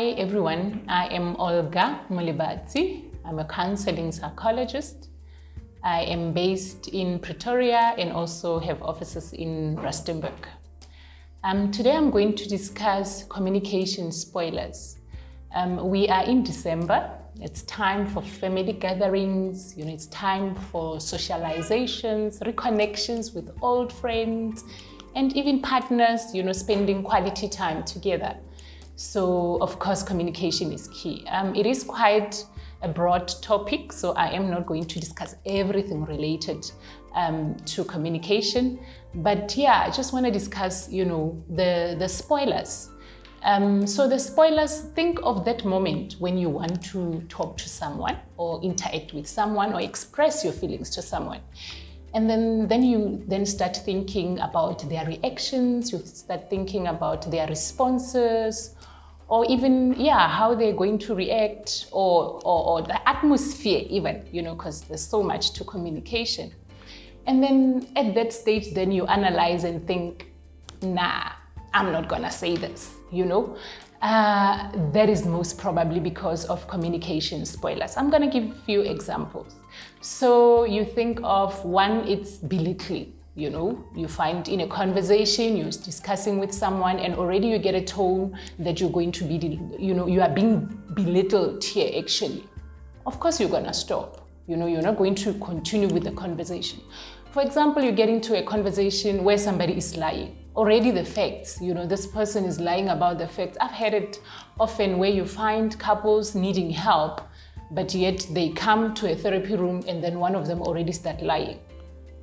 Hi everyone, I am Olga Molebatsi. I'm a counseling psychologist. I am based in Pretoria and also have offices in Rustenburg. Today I'm going to discuss communication spoilers. We are in December. It's time for family gatherings, it's time for socializations, reconnections with old friends, and even partners, spending quality time together. So, of course, communication is key. It is quite a broad topic, so I am not going to discuss everything related to communication. But yeah, I just want to discuss, the spoilers. So the spoilers, think of that moment when you want to talk to someone or interact with someone or express your feelings to someone. And then you start thinking about their reactions, you start thinking about their responses, or even, how they're going to react, or the atmosphere even, because there's so much to communication. And then at that stage, then you analyze and think, nah, I'm not gonna say this, That is most probably because of communication spoilers. I'm gonna give a few examples. So you think of one, it's belittling. You find in a conversation, you're discussing with someone and already you get a tone that you're going to be, you are being belittled here actually. Of course, you're gonna stop. You're not going to continue with the conversation. For example, you get into a conversation where somebody is lying. Already the facts, this person is lying about the facts. I've had it often where you find couples needing help, but yet they come to a therapy room and then one of them already start lying.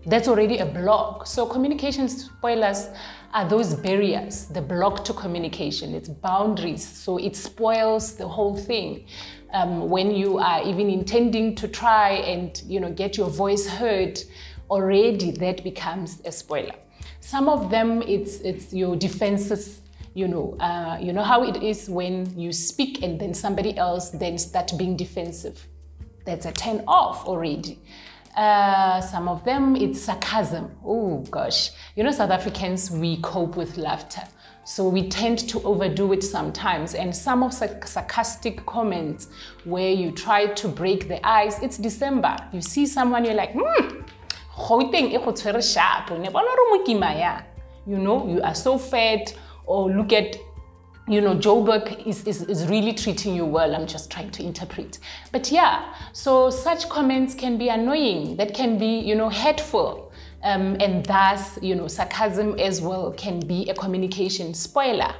That's already a block. So communication spoilers are those barriers, the block to communication. It's boundaries, so it spoils the whole thing. When you are even intending to try and get your voice heard, already that becomes a spoiler. Some of them, it's your defenses. You know how it is when you speak and then somebody else then start being defensive. That's a turn off already. Some of them, it's sarcasm. Oh gosh, South Africans, we cope with laughter. So we tend to overdo it sometimes. And some of sarcastic comments where you try to break the ice, it's December. You see someone, you're like, you are so fat, or look at, Joburg is really treating you well. I'm just trying to interpret. But yeah, so such comments can be annoying. That can be, hurtful. And thus, sarcasm as well can be a communication spoiler.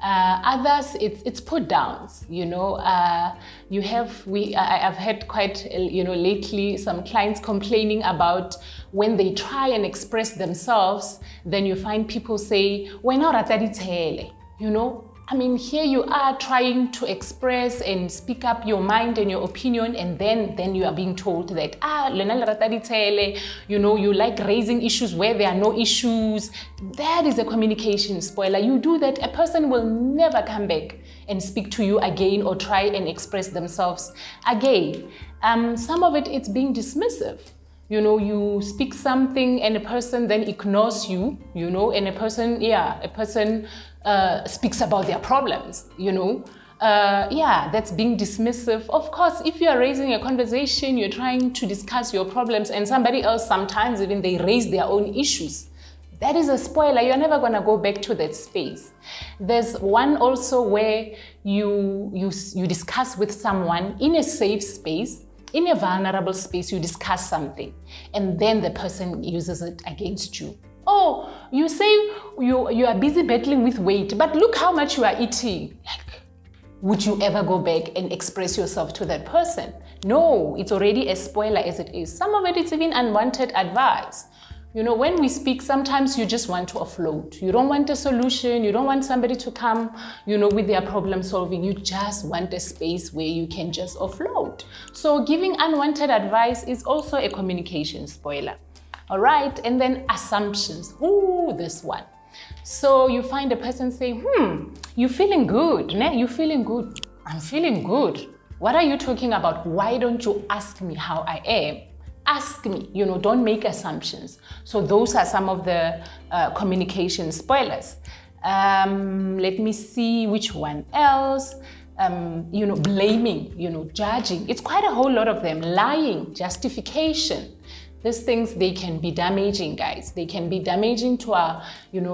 Others, it's put downs. I've had quite, lately some clients complaining about when they try and express themselves, then you find people say, here you are trying to express and speak up your mind and your opinion, and then you are being told that, you like raising issues where there are no issues. That is a communication spoiler. You do that, a person will never come back and speak to you again or try and express themselves again. Some of it's being dismissive. You speak something and a person then ignores you, and a person speaks about their problems, that's being dismissive. Of course, if you are raising a conversation, you're trying to discuss your problems and somebody else, sometimes even they raise their own issues. That is a spoiler. You're never going to go back to that space. There's one also where you discuss with someone in a safe space, in a vulnerable space, you discuss something, and then the person uses it against you. Oh, you say you are busy battling with weight, but look how much you are eating. Would you ever go back and express yourself to that person? No, it's already a spoiler as it is. Some of it's even unwanted advice. When we speak, sometimes you just want to offload. You don't want a solution. You don't want somebody to come, with their problem solving. You just want a space where you can just offload. So giving unwanted advice is also a communication spoiler. All right. And then assumptions. Ooh, this one. So you find a person saying, you feeling good? You feeling good? I'm feeling good. What are you talking about? Why don't you ask me how I am? Ask me, don't make assumptions. So those are some of the communication spoilers. Let me see which one else. blaming, judging. It's quite a whole lot of them. Lying, justification. These things, they can be damaging, guys. They can be damaging to our,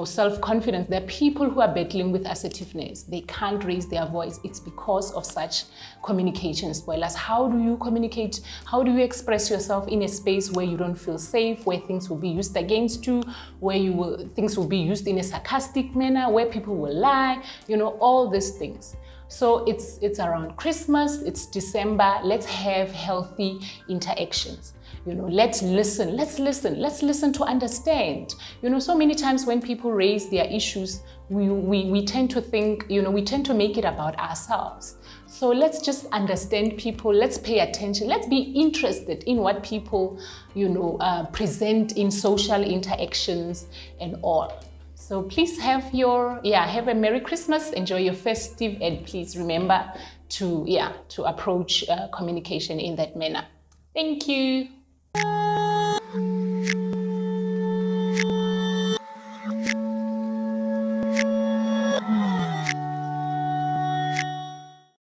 self-confidence. There are people who are battling with assertiveness. They can't raise their voice. It's because of such communication spoilers. How do you communicate? How do you express yourself in a space where you don't feel safe, where things will be used against you, where things will be used in a sarcastic manner, where people will lie, all these things. So it's around Christmas, it's December. Let's have healthy interactions. Let's listen to understand. So many times when people raise their issues, we tend to think, we tend to make it about ourselves. So let's just understand people, let's pay attention, let's be interested in what people, present in social interactions and all. So please have a Merry Christmas, enjoy your festive, and please remember to approach communication in that manner. Thank you.